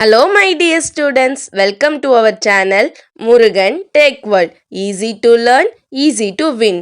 Hello my dear students, welcome to our channel Murugan Tech World. Easy to learn, easy to win.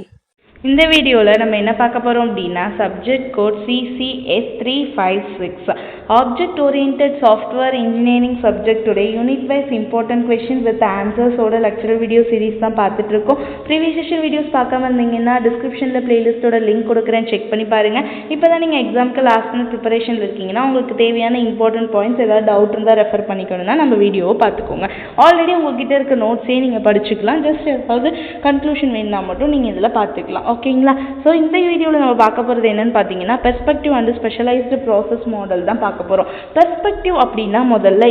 இந்த வீடியோவில் நம்ம என்ன பார்க்க போகிறோம் அப்படின்னா subject code CCS356 object oriented software engineering சப்ஜெக்டோட unit wise important question with ஆன்சர்ஸோட lecture video series தான் பார்த்துட்டு இருக்கோம். ப்ரீவியஸ் செஷன் வீடியோஸ் பார்க்காம இருந்தீங்கன்னா டிஸ்கிரிப்ஷனில் பிளேலிஸ்ட்டோட லிங்க் கொடுக்குறேன், செக் பண்ணி பாருங்கள். இப்போ தான் நீங்கள் எக்ஸாமுக்கு லாஸ்ட் மினிட் ப்ரிப்பரேஷனில் இருக்கீங்கன்னா உங்களுக்கு தேவையான இம்பார்ட்டன்ட் பாயிண்ட்ஸ் ஏதாவது டவுட் இருந்தால் ரெஃபர் பண்ணிக்கணும்னா நம்ம வீடியோவை பார்த்துக்கோங்க. ஆல்ரெடி உங்கள்கிட்ட இருக்க நோட்ஸே நீங்கள் படிச்சுக்கலாம், ஜஸ்ட் ஏதாவது கன்க்ளூஷன் வேணும்னா மட்டும் நீங்கள் இதில் பார்த்துக்கலாம். ஓகேங்களா? ஸோ இந்த வீடியோவில் நம்ம பார்க்க போகிறது என்னன்னு பார்த்தீங்கன்னா perspective and specialised process model தான் பார்க்க போகிறோம். பெர்ஸ்பெக்டிவ் அப்படின்னா முதல்ல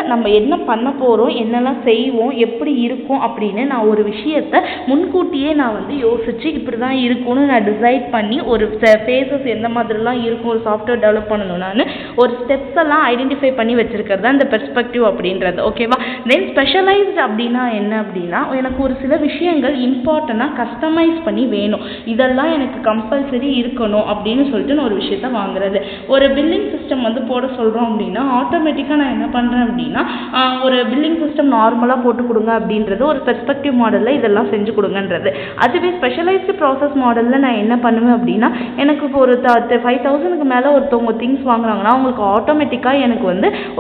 நம்ம என்ன பண்ண போகிறோம், என்னெல்லாம் செய்வோம், எப்படி இருக்கும் அப்படின்னு நான் ஒரு விஷயத்தை முன்கூட்டியே நான் யோசிச்சு இப்படி தான் இருக்கும்னு நான் டிசைட் பண்ணி ஒரு ஃபேஸஸ் எந்த மாதிரிலாம் இருக்கும் ஒரு சாஃப்ட்வேர் டெவலப் பண்ணணும் நான் ஒரு ஸ்டெப்ஸ் எல்லாம் ஐடென்டிஃபை பண்ணி வச்சிருக்கிறது தான் இந்த பெர்ஸ்பெக்டிவ் அப்படின்றது. ஓகேவா? தென் ஸ்பெஷலைஸ்டு அப்படின்னா என்ன அப்படின்னா எனக்கு ஒரு சில விஷயங்கள் இம்பார்ட்டண்டாக கஸ்டமைஸ் பண்ணி வேணும், இதெல்லாம் எனக்கு கம்பல்சரி இருக்கணும் அப்படின்னு சொல்லிட்டு நான் ஒரு விஷயத்த வாங்குறது. ஒரு பில்லிங் சிஸ்டம் போட சொல்கிறோம் அப்படின்னா ஆட்டோமேட்டிக்காக நான் என்ன பண்ணுறேன் அப்படின்னா ஒரு பில்லிங் சிஸ்டம் நார்மலாக போட்டு கொடுங்க அப்படின்றது ஒரு பெர்ஸ்பெக்டிவ் மாடலில் இதெல்லாம் செஞ்சு கொடுங்கன்றது. அதுவே ஸ்பெஷலைஸ்டு ப்ராசஸ் மாடலில் நான் என்ன பண்ணுவேன் அப்படின்னா எனக்கு இப்போ ஒரு 5,000க்கு மேலே ஒருத்தவங்க திங்ஸ் வாங்குறாங்கன்னா அவங்களுக்கு ஆட்டோமேட்டிக்காக எனக்கு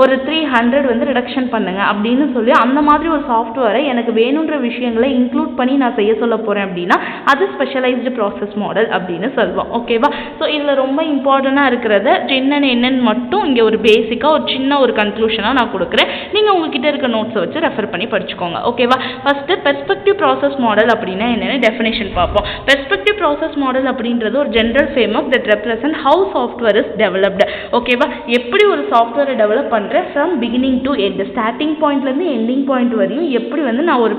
ஒரு 300 ரிடக்ஷன் பண்ணுங்க அப்படின்னு சொல்லி அந்த மாதிரி ஒரு சாஃப்ட்வேரை எனக்கு வேணுன்ற விஷயங்களை இன்க்ளூட் பண்ணி நான் செய்ய சொல்ல போகிறேன் அப்படின்னா அது ஸ்பெஷலைஸ்டு ப்ராசஸ் மாடல் அப்படின்னு சொல்லுவோம். ஓகேவா? ஸோ இதில் ரொம்ப இம்பார்ட்டண்டாக இருக்கிறத என்னென்னு மட்டும் இங்கே ஒரு பேசிக்காக ஒரு சின்ன ஒரு கன்க்ளூஷனாக நான் கொடுக்குறேன். நீங்கள் உங்ககிட்ட இருக்க நோட்ஸை வச்சு ரெஃபர் பண்ணி படிச்சுக்கோங்க. ஓகேவா? ஃபஸ்ட்டு பெர்ஸ்பெக்டிவ் ப்ராசஸ் மாடல் அப்படின்னா என்னென்னு டெஃபினேஷன் பார்ப்போம். பெர்ஸ்பெக்டிவ் ப்ராசஸ் மாடல் அப்படின்றது ஒரு general framework that represent how software is developed. ஓகேவா? எப்படி ஒரு சாஃப்ட்வேரை டெவலப் பண்ணுறேன் from beginning to end, starting பாயிண்ட்லேருந்து எண்டிங் பாயிண்ட் வரையும் எப்படி நான் ஒரு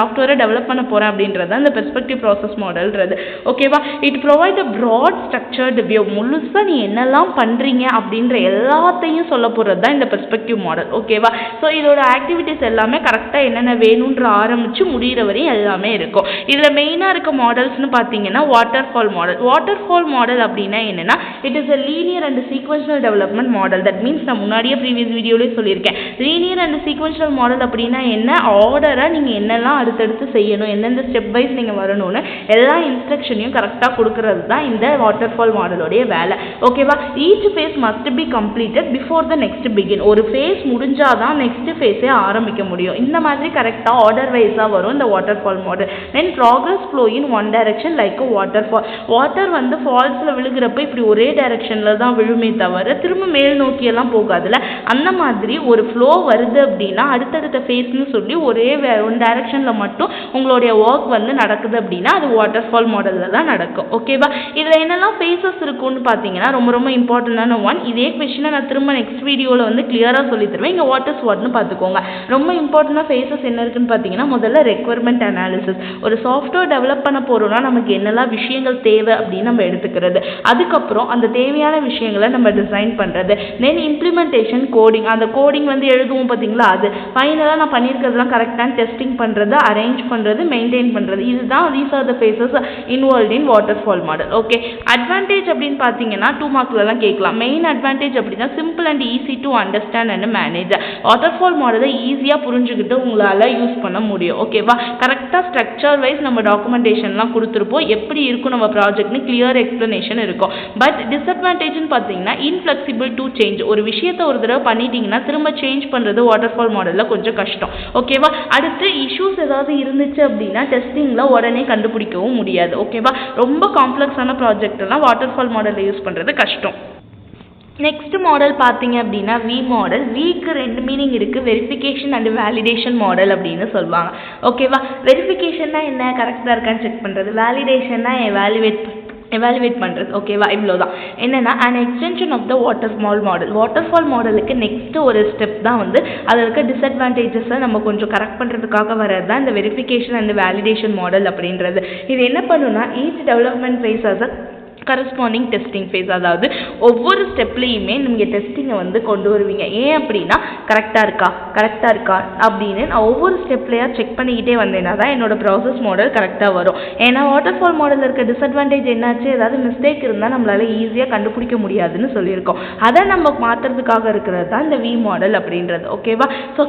சாஃப்ட்வேரை டெவலப் பண்ண போகிறேன் அப்படின்றது அந்த பெர்ஸ்பெக்டிவ் ப்ராசஸ் மாடல்ன்றது. ஓகேவா? It provide a broad structured view. முழுசாக நீ என்னெல்லாம் பண்ணுறீங்க அப்படின்ற எல்லாத்தையும் சொல்ல போகிறது தான் இந்த பெர்ஸ்பெக்டிவ் மாடல். ஓகேவா? ஸோ இதோட ஆக்டிவிட்டிஸ் எல்லாமே கரெக்டாக என்னென்ன வேணுன்ற ஆரம்பித்து முடிகிற வரையும் எல்லாமே இருக்கும். இதில் மெயினாக இருக்க மாடல்ஸ்னு பார்த்தீங்கன்னா வாட்டர்ஃபால் மாடல். வாட்டர்ஃபால் மாடல் அப்படின்னா என்னென்னா it is a linear and sequential development model. That means நான் முன்னாடியே ப்ரீவியஸ் வீடியோலேயே சொல்லியிருக்கேன். லீனியர் அண்ட் சீக்வென்ஷியல் மாடல் அப்படின்னா என்ன, ஆர்டராக நீங்கள் என்னெல்லாம் அடுத்தடுத்து செய்யணும், எந்தெந்த ஸ்டெப் வைஸ் நீங்கள் வரணும்னு எல்லா இன்ஸ்ட்ரக்ஷனையும் கரெக்டாக கொடுக்கறது தான் இந்த வாட்டர்ஃபால் மாடலோடைய வேலை. ஓகேவா? Each phase must be completed before the next begin. ஒரு ஃபேஸ் முடிஞ்சாதான் நெக்ஸ்ட் ஃபேஸே ஆரம்பிக்க முடியும். இந்த மாதிரி கரெக்டாக ஆர்டர் வைஸாக வரும் இந்த waterfall model. Then progress flow in one direction like a waterfall. Water ஃபால்ஸில் விழுகிறப்ப இப்படி ஒரே டைரக்ஷனில் தான் விழுமே தவிர திரும்ப மேல் நோக்கியெல்லாம் போகாதுல. அந்த மாதிரி ஒரு ஃப்ளோ வருது அப்படின்னா அடுத்தடுத்த ஃபேஸ்னு சொல்லி ஒரே ஒன் டைரக்ஷனில் மட்டும் உங்களுடைய ஒர்க் நடக்குது அப்படின்னா அது வாட்டர்ஃபால் மாடலில் தான் நடக்கும். ஓகேவா? இதில் என்னெல்லாம் ஃபேஸஸ் இருக்குன்னு பார்த்தீங்கன்னா ரொம்ப ரொம்ப இம்பார்ட்டண்டான ஒன். இதே கொஸ்டினை நான் திரும்ப நெக்ஸ்ட் வீடியோவில் கிளியராக சொல்லி தருவேன். இங்கே வாட் இஸ் வாட்னு பார்த்துக்கோங்க. ரொம்ப இம்பார்ட்டண்டான ஃபேஸஸ் என்ன இருக்குன்னு பார்த்தீங்கன்னா முதல்ல ரெக்வயர்மெண்ட் அனாலிசிஸ். ஒரு சாஃப்ட்வேர் டெவலப் பண்ண போகிறோம்னா நமக்கு என்னெல்லாம் விஷயங்கள் தேவை அப்படின்னு நம்ம எடுத்துக்கிறது. அதுக்கப்புறம் அந்த தேவையான விஷயங்களை நம்ம டிசைன் பண்ணுறது. தென் இம்ப்ளிமெண்டேஷன், கோடிங். அந்த கோடிங் எழுதுவோம் பார்த்தீங்களா, அது ஃபைனலாக நான் பண்ணியிருக்கிறதுலாம் கரெக்டான டெஸ்டிங் பண்ணுறது, அரேஞ்ச் பண்ணுறது, மெயின்டைன் பண்ணுறது. இதுதான் these are the phases involved in waterfall model. Okay, advantage அப்படின்னு பார்த்தீங்கன்னா 2 மார்க்லலாம் கேட்கலாம். மெயின் அட்வான்டேஜ் அப்படின்னா simple and easy to understand and manage. Waterfall மாடலை ஈஸியாக புரிஞ்சுக்கிட்டு உங்களால் யூஸ் பண்ண முடியும். ஓகேவா? கரெக்டாக ஸ்ட்ரக்சர் வைஸ் நம்ம டாக்குமெண்டேஷன்லாம் கொடுத்துருப்போம், எப்படி இருக்கும் நம்ம ப்ராஜெக்ட்னு கிளியர் எக்ஸ்ப்ளனேஷன் இருக்கும். பட் டிஸ்அட்வான்டேஜ்னு பார்த்தீங்கன்னா இன்ஃப்ளெக்சிபிள் டு சேஞ்ச். ஒரு விஷயத்தை ஒரு தடவை பண்ணிட்டீங்கன்னா திரும்ப சேஞ்ச் பண்ணுறது வாட்டர்ஃபால் மாடலில் கொஞ்சம் கஷ்டம். ஓகேவா? அடுத்து இஷ்யூஸ் ஏதாவது இருந்துச்சு அப்படின்னா டெஸ்டிங்கில் உடனே கண்டுபிடிக்கவும் முடியாது. ஓகேவா? ரொம்ப காம்ப்ளெக்ஸான ப்ராஜெக்ட் எல்லாம் வாட்டர்ஃபால் மாடலில் யூஸ் பண்ணுறது கஷ்டம். நெக்ஸ்ட் மாடல் பார்த்தீங்க அப்படின்னா வி மாடல். விக்கு 2 மீனிங் இருக்குது. வெரிஃபிகேஷன் அண்ட் வேலிடேஷன் மாடல் அப்படின்னு சொல்லுவாங்க. ஓகேவா? வெரிஃபிகேஷன்னா என்ன, கரெக்டாக இருக்கான்னு செக் பண்ணுறது. வேலிடேஷன்னா எவாலுவேட் பண்ணுறது. ஓகேவா? இவ்வளோதான். என்னென்னா an extension of the waterfall model. Waterfall மாடலுக்கு நெக்ஸ்ட் ஒரு ஸ்டெப் தான் அதில் இருக்க டிஸ்அட்வான்டேஜஸை நம்ம கொஞ்சம் கரெக்ட் பண்ணுறதுக்காக வர்றது தான் இந்த வெரிஃபிகேஷன் அண்ட் வேலிடேஷன் மாடல் அப்படின்றது. இது என்ன பண்ணுன்னா each development phases corresponding testing phase. அதாவது ஒவ்வொரு ஸ்டெப்லேயுமே நீங்கள் டெஸ்டிங்கை வந்து கொண்டு வருவீங்க. ஏன் அப்படின்னா கரெக்டாக இருக்கா அப்படின்னு நான் ஒவ்வொரு ஸ்டெப்லையாக செக் பண்ணிக்கிட்டே வந்தேன்னா தான் என்னோட ப்ராசஸ் மாடல் கரெக்டாக வரும். ஏன்னா வாட்டர் ஃபால் மாடலில் இருக்க டிஸ்அட்வான்டேஜ் என்னாச்சு, ஏதாவது மிஸ்டேக் இருந்தால் நம்மளால் ஈஸியாக கண்டுபிடிக்க முடியாதுன்னு சொல்லியிருக்கோம். அதை நம்ம மாற்றுறதுக்காக இருக்கிறது தான் இந்த வி மாடல் அப்படின்றது. ஓகேவா? ஸோ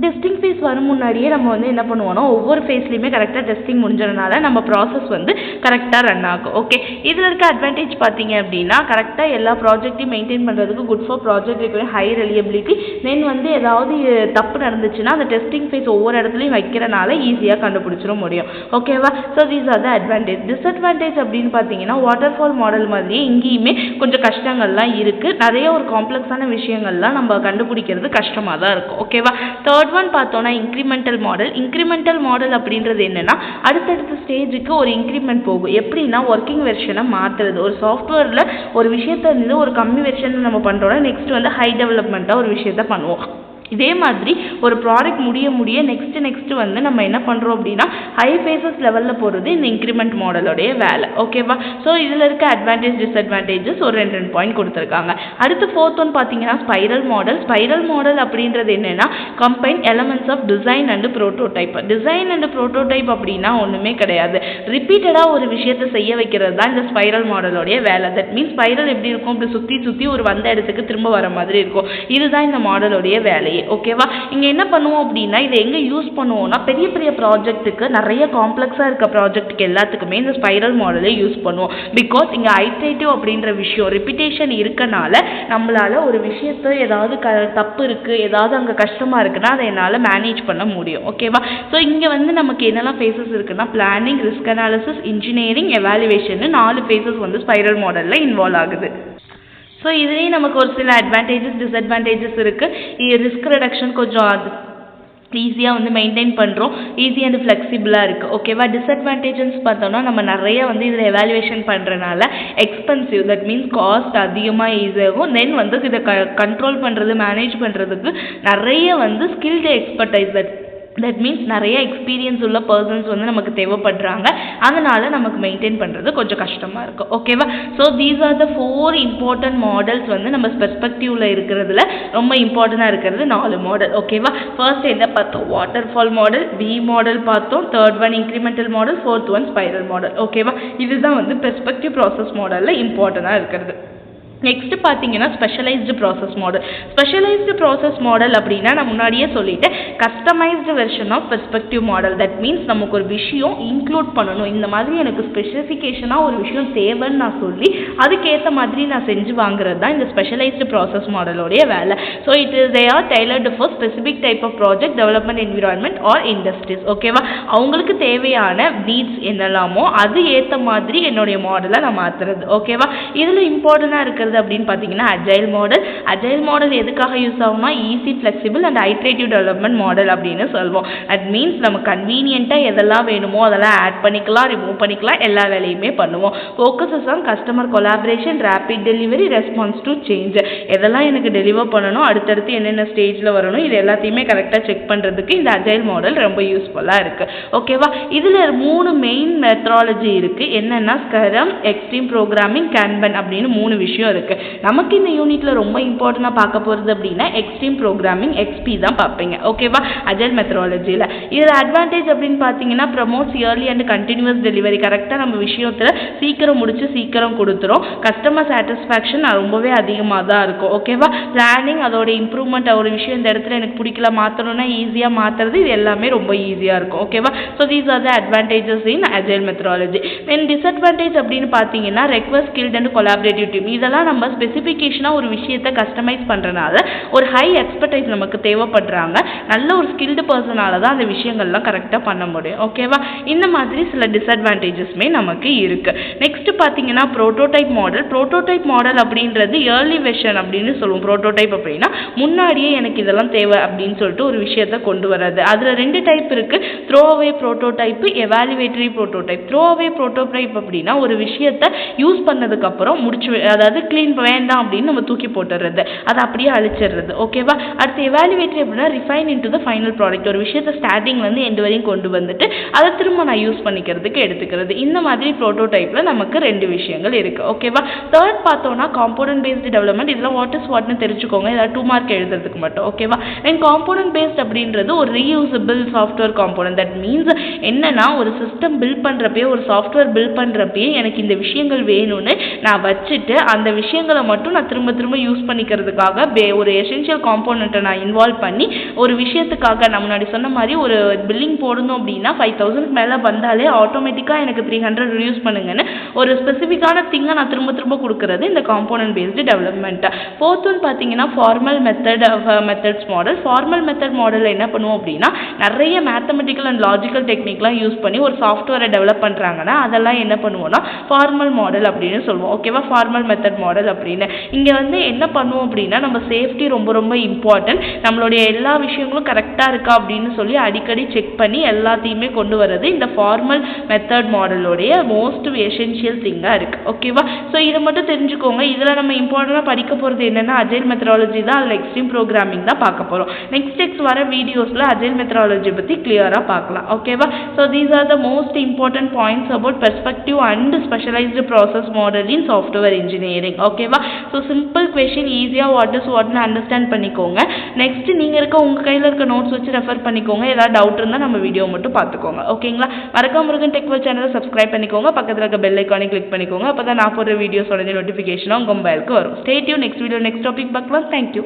டெஸ்டிங் ஃபேஸ் வரும் முன்னாடியே நம்ம வந்து என்ன பண்ணுவோம்னா ஒவ்வொரு ஃபேஸ்லையுமே கரெக்டாக டெஸ்டிங் முடிஞ்சதுனால நம்ம ப்ராசஸ் வந்து கரெக்டாக ரன் ஆகும். ஓகே, இதில் இருக்க அட்வான்டேஜ் பார்த்தீங்க அப்படின்னா கரெக்டாக எல்லா ப்ராஜெக்ட்டையும் மெயின்டைன் பண்ணுறதுக்கு குட் ஃபார் ப்ராஜெக்ட் இருக்கிற ஹை ரிலியபிலிட்டி. தென் வந்து ஏதாவது தப்பு நடந்துச்சுன்னா அந்த டெஸ்டிங் ஃபேஸ் ஒவ்வொரு இடத்துலையும் வைக்கிறனால ஈஸியாக கண்டுபிடிச்சிட முடியும். ஓகேவா? So these are the advantage. Disadvantage அப்படின்னு பார்த்தீங்கன்னா வாட்டர் ஃபால் மாடல் மாதிரியே இங்கேயுமே கொஞ்சம் கஷ்டங்கள்லாம் இருக்குது. நிறைய ஒரு காம்ப்ளெக்ஸான விஷயங்கள்லாம் நம்ம கண்டுபிடிக்கிறது கஷ்டமாக தான் இருக்கும். ஓகேவா? தேர்ட் ஒன் பார்த்தோன்னா இன்க்ரிமெண்டல் மாடல். இன்க்ரிமெண்டல் மாடல் அப்படின்றது என்னென்னா அடுத்தடுத்த ஸ்டேஜுக்கு ஒரு இன்க்ரிமெண்ட் போகும். எப்படின்னா ஒர்க்கிங் வெர்ஷனை மாற்றுறது. ஒரு சாஃப்ட்வேரில் ஒரு விஷயத்தை இருந்து ஒரு கம்மி வெர்ஷன் நம்ம பண்ணுறோன்னா நெக்ஸ்ட் வந்து ஹை டெவலப்மெண்ட்டாக ஒரு விஷயத்த பண்ணுவோம். இதே மாதிரி ஒரு ப்ராடக்ட் முடிய நெக்ஸ்ட் வந்து நம்ம என்ன பண்ணுறோம் அப்படின்னா ஹை ஃபேஸஸ் லெவலில் போகிறது இந்த இன்க்ரிமெண்ட் மாடலோடைய வேலை. ஓகேவா? ஸோ இதில் இருக்க அட்வான்டேஜ் டிஸ்அட்வான்டேஜஸ் ஒரு 2 பாயிண்ட் கொடுத்துருக்காங்க. அடுத்து ஃபோர்த் ஒன் பார்த்தீங்கன்னா ஸ்பைரல் மாடல். ஸ்பைரல் மாடல் அப்படின்றது என்னென்னா combine elements of design and prototype. Design and prototype அப்படின்னா ஒன்றுமே கிடையாது, ரிப்பீட்டடாக ஒரு விஷயத்தை செய்ய வைக்கிறது தான் இந்த ஸ்பைரல் மாடலோடைய வேலை. தட் மீன்ஸ் ஸ்பைரல் எப்படி இருக்கும், இப்படி சுற்றி ஒரு வந்த இடத்துக்கு திரும்ப வர மாதிரி இருக்கும். இதுதான் இந்த மாடலோடைய வேலையே. ஓகேவா? இங்கே என்ன பண்ணுவோம் அப்படின்னா இதை எங்கே யூஸ் பண்ணுவோம்னா பெரிய ப்ராஜெக்ட்டுக்கு, நிறைய காம்ப்ளெக்ஸாக இருக்க ப்ராஜெக்ட்டுக்கு எல்லாத்துக்குமே இந்த ஸ்பைரல் மாடலை யூஸ் பண்ணுவோம். பிகாஸ் இங்கே ஐட்ரேட்டிவ் அப்படின்ற விஷயம் ரிப்பிட்டேஷன் இருக்கனால நம்மளால் ஒரு விஷயத்தை ஏதாவது தப்பு இருக்குது, ஏதாவது அங்கே கஷ்டமாக இருக்குன்னா அதை என்னால் மேனேஜ் பண்ண முடியும். ஓகேவா? ஸோ இங்கே வந்து நமக்கு என்னெல்லாம் ஃபேஸஸ் இருக்குன்னா planning, risk analysis, engineering, evaluation 4 phases வந்து ஸ்பைரல் மாடலில் இன்வால்வ் ஆகுது. ஸோ இதுலேயே நமக்கு ஒரு சில அட்வான்டேஜஸ் டிஸ்அட்வான்டேஜஸ் இருக்குது. ரிஸ்க் ரிடக்ஷன் கொஞ்சம் அது ஈஸியாக வந்து மெயின்டைன் பண்ணுறோம், ஈஸியாக வந்து ஃப்ளெக்சிபிளாக இருக்குது. ஓகேவா? டிஸ்அட்வான்டேஜஸ் பார்த்தோம்னா நம்ம நிறைய வந்து இதில் எவாலுவேஷன் பண்ணுறதுனால எக்ஸ்பென்சிவ், தட் மீன்ஸ் காஸ்ட் அதிகமாக ஈஸியாகும். தென் வந்து இதை கண்ட்ரோல் பண்ணுறது, மேனேஜ் பண்ணுறதுக்கு நிறைய வந்து ஸ்கில்டு எக்ஸ்பர்டைஸ், தட் மீன்ஸ் நிறைய எக்ஸ்பீரியன்ஸ் உள்ள பர்சன்ஸ் வந்து நமக்கு தேவைப்படுறாங்க. அதனால் நமக்கு மெயின்டைன் பண்ணுறது கொஞ்சம் கஷ்டமாக இருக்கும். ஓகேவா? So these are the 4 important models வந்து நம்ம பெர்ஸ்பெக்டிவில் இருக்கிறதுல ரொம்ப இம்பார்ட்டண்ட்டாக இருக்கிறது 4 மாடல். ஓகேவா? ஃபர்ஸ்ட் என்ன பார்த்தோம்? Waterfall model, V model பார்த்தோம். Third one incremental model, fourth one spiral model. ஓகேவா? இதுதான் வந்து பெர்ஸ்பெக்டிவ் ப்ராசஸ் மாடலில் இம்பார்ட்டண்ட்டாக இருக்கிறது. நெக்ஸ்ட் பார்த்தீங்கன்னா specialised process model. Specialised process model அப்படின்னா நான் முன்னாடியே சொல்லிட்டேன், customised version of perspective model. That means நமக்கு ஒரு விஷயம் இன்க்ளூட் பண்ணணும், இந்த மாதிரி எனக்கு ஸ்பெசிஃபிகேஷனாக ஒரு விஷயம் தேவைன்னு நான் சொல்லி அதுக்கேற்ற மாதிரி நான் செஞ்சு வாங்குறது தான் இந்த ஸ்பெஷலைஸ்டு ப்ராசஸ் மாடலோடைய வேலை. So it is they are tailored for specific type of project, development environment or industries. ஓகேவா? அவங்களுக்கு தேவையான நீட்ஸ் என்னெல்லாமோ அது ஏற்ற மாதிரி என்னுடைய மாடலை நான் மாற்றுறது. ஓகேவா? இதில் இம்பார்ட்டண்ட்டாக இருக்கிறது அப்படின்னு பார்த்தீங்கன்னா அஜைல் மாடல். அஜைல் மாடல் எதுக்காக யூஸ் ஆகும்னா easy, flexible and iterative development model அப்படின்னு சொல்லுவோம். அட் மீன்ஸ் நம்ம கன்வீனியண்ட்டாக எதெல்லாம் வேணுமோ அதெல்லாம் ஆட் பண்ணிக்கலாம், ரிமூவ் பண்ணிக்கலாம், எல்லா வேலையுமே பண்ணுவோம். Focuses on customer collaboration, rapid delivery, response to change. எதெல்லாம் எனக்கு டெலிவர் பண்ணணும், அடுத்தடுத்து என்னென்ன ஸ்டேஜில் வரணும், இது எல்லாத்தையுமே கரெக்டாக செக் பண்ணுறதுக்கு இந்த அஜைல் மாடல் ரொம்ப யூஸ்ஃபுல்லாக இருக்குது. ஓகேவா? இதில் 3 மெயின் மெத்தடாலஜி இருக்குது. என்னென்னா ஸ்கரம், எக்ஸ்ட்ரீம் ப்ரோக்ராமிங், கேன்பன் அப்படின்னு 3 விஷயம் இருக்குது. நமக்கு இந்த யூனிட்ல ரொம்ப இம்பார்ட்டண்டாக பார்க்க போகிறது அப்படின்னா எக்ஸ்ட்ரீம் ப்ரோக்ராமிங், எக்ஸ்பி தான் பார்ப்பீங்க. ஓகேவா? அஜைல் மெத்தடாலஜியில் இதில் அட்வான்டேஜ் அப்படின்னு பார்த்தீங்கன்னா promotes early and continuous delivery. கரெக்டாக நம்ம விஷயத்தில் சீக்கிரம் முடிச்சு சீக்கிரம் கொடுத்துரும். கஸ்டமர் சாட்டிஸ்ஃபேக்ஷன் ரொம்பவே அதிகமாக தான் இருக்கும். ஓகேவா? பிளானிங், அதோட இம்ப்ரூவ்மெண்ட், ஒரு விஷயம் இந்த இடத்துல எனக்கு பிடிக்கல மாற்றணும்னா ஈஸியாக மாற்றுறது, இது எல்லாமே ரொம்ப ஈஸியாக இருக்கும். ஓகேவா? So these are the advantages in agile methodology. Then disadvantage அப்படின்னு பார்த்தீங்கன்னா request, skilled and collaborative team. இதெல்லாம் நம்ம ஸ்பெசிஃபிகேஷனாக ஒரு விஷயத்தை கஸ்டமைஸ் பண்ணுறனால ஒரு ஹை எக்ஸ்பர்டைஸ் நமக்கு தேவைப்படுறாங்க. நல்ல ஒரு ஸ்கில்டு பர்சனால தான் அந்த விஷயங்கள்லாம் கரெக்டாக பண்ண முடியும். ஓகேவா? இந்த மாதிரி சில டிஸ்அட்வான்டேஜஸ்மே நமக்கு இருக்குது. நெக்ஸ்ட் பார்த்தீங்கன்னா ப்ரோட்டோடைப் மாடல். ப்ரோட்டோடைப் மாடல் அப்படின்றது ஏர்லி வெர்ஷன் அப்படின்னு சொல்லுவோம். ப்ரோட்டோடைப் அப்படின்னா முன்னாடியே எனக்கு இதெல்லாம் தேவை அப்படின்னு சொல்லிட்டு ஒரு விஷயத்தை கொண்டு வர்றது. அதில் 2 டைப் இருக்குது, throw away prototype, evaluatory prototype. Throw away prototype அப்படின்னா ஒரு விஷயத்தை யூஸ் பண்ணதுக்கப்புறம் முடிச்சு, அதாவது க்ளீன் வேண்டாம் அப்படின்னு நம்ம தூக்கி போட்டுறது, அதை அப்படியே அழிச்சிடுறது. ஓகேவா? அடுத்து எவாலுவேட்டர் எப்படின்னா refine into the final product. ஒரு விஷயத்தை ஸ்டார்டிங்லேருந்து எண்டு வரையும் கொண்டு வந்துட்டு அதை திரும்ப நான் யூஸ் பண்ணிக்கிறதுக்கு எடுத்துக்கிறது. இந்த மாதிரி ப்ரோட்டோடைப்பில் நமக்கு 2 விஷயங்கள் இருக்குது. ஓகேவா? தேர்ட் பார்த்தோன்னா காம்போனன்ட் பேஸ்டு டெவலப்மெண்ட். இதில் வாட்னு தெரிஞ்சுக்கோங்க, ஏதாவது 2 மார்க் எழுதுறதுக்கு மட்டும். ஓகேவா? அண்ட் காம்போனன்ட் பேஸ்ட் அப்படின்றது ஒரு reusable software component. That means என்னன்னா ஒரு சிஸ்டம் பில்ட் பண்ணுறப்பே ஒரு சாஃப்ட்வேர் பில்ட் பண்ணுறப்பே எனக்கு இந்த விஷயங்கள் வேணும்னு நான் வச்சுட்டு அந்த விஷயங்களை மட்டும் நான் திரும்ப திரும்ப யூஸ் பண்ணிக்கிறதுக்காக ஒரு எசென்ஷியல் காம்போனண்ட்டை நான் இன்வால்வ் பண்ணி ஒரு விஷயத்துக்காக நான் முன்னாடி சொன்ன மாதிரி ஒரு பில்லிங் போடணும் அப்படின்னா 5000 மேலே வந்தாலே ஆட்டோமேட்டிக்காக எனக்கு 300 ரிடியூஸ் பண்ணுங்கன்னு ஒரு ஸ்பெசிஃபிக்கான திங்கை நான் திரும்ப திரும்ப கொடுக்கறது இந்த component based development. Fourth one பார்த்தீங்கன்னா formal methods model. Formal method மாடலில் என்ன பண்ணுவோம் அப்படின்னா நிறைய மேத்தமெட்டிக்கல் அண்ட் லாஜிக்கல் டெக்னிக்லாம் யூஸ் பண்ணி ஒரு சாஃப்ட்வேரை டெவலப் பண்ணுறாங்கன்னா அதெல்லாம் என்ன பண்ணுவோம்னா ஃபார்மல் மாடல் அப்படின்னு சொல்லுவோம். ஓகேவா? ஃபார்மல் மெத்தட் மாடல் அப்படின்னு இங்கே என்ன பண்ணுவோம் அப்படின்னா நம்ம சேஃப்டி ரொம்ப ரொம்ப இம்பார்ட்டன்ட். நம்மளுடைய எல்லா விஷயங்களும் கரெக்டாக இருக்கா அப்படின்னு சொல்லி அடிக்கடி செக் பண்ணி எல்லாத்தையுமே கொண்டு வர்றது இந்த ஃபார்மல் மெத்தட் மாடலோடைய மோஸ்ட் எசென்ஷியல் திங்காக இருக்குது. ஓகேவா? ஸோ இதை மட்டும் தெரிஞ்சுக்கோங்க. இதில் நம்ம இம்பார்ட்டண்டாக படிக்க போகிறது என்னென்னா அஜைல் மெத்தடாலஜி தான், அதில் எக்ஸ்ட்ரீம் ப்ரோக்ராமிங் தான் பார்க்க போகிறோம். நெக்ஸ்ட் வர வீடியோஸில் அஜைல் மெத்தடாலஜி பற்றி கிளியராக பார்க்கலாம். ஓகேவா? So these are the most important points about perspective and specialised process model in software engineering. ஓகேவா? ஸோ சிம்பிள் கொஷின் ஈஸியாக வாட்னு அண்டர்ஸ்டாண்ட் பண்ணிக்கோங்க. நெக்ஸ்ட் நீங்கள் உங்கள் கையில் இருக்க நோட்ஸ் வச்சு ரெஃபர் பண்ணிக்கோங்க. ஏதாவது டவுட் இருந்தால் நம்ம வீடியோ மட்டும் பார்த்துக்கோங்க. ஓகேங்களா? மறக்காம முருகன் டெக்வல் சேனலை சப்ஸ்கிரைப் பண்ணிக்கோங்க. பக்கத்தில் இருக்க பெல் ஐக்கானை கிளிக் பண்ணிக்கோங்க. அப்போ தான் நான் போடுற வீடியோஸோட நோட்டிஃபிகேஷனாக உங்கள் மொபைலுக்கு வரும். Stay tune. Next video next topic பார்க்கலாம். தேங்க்யூ.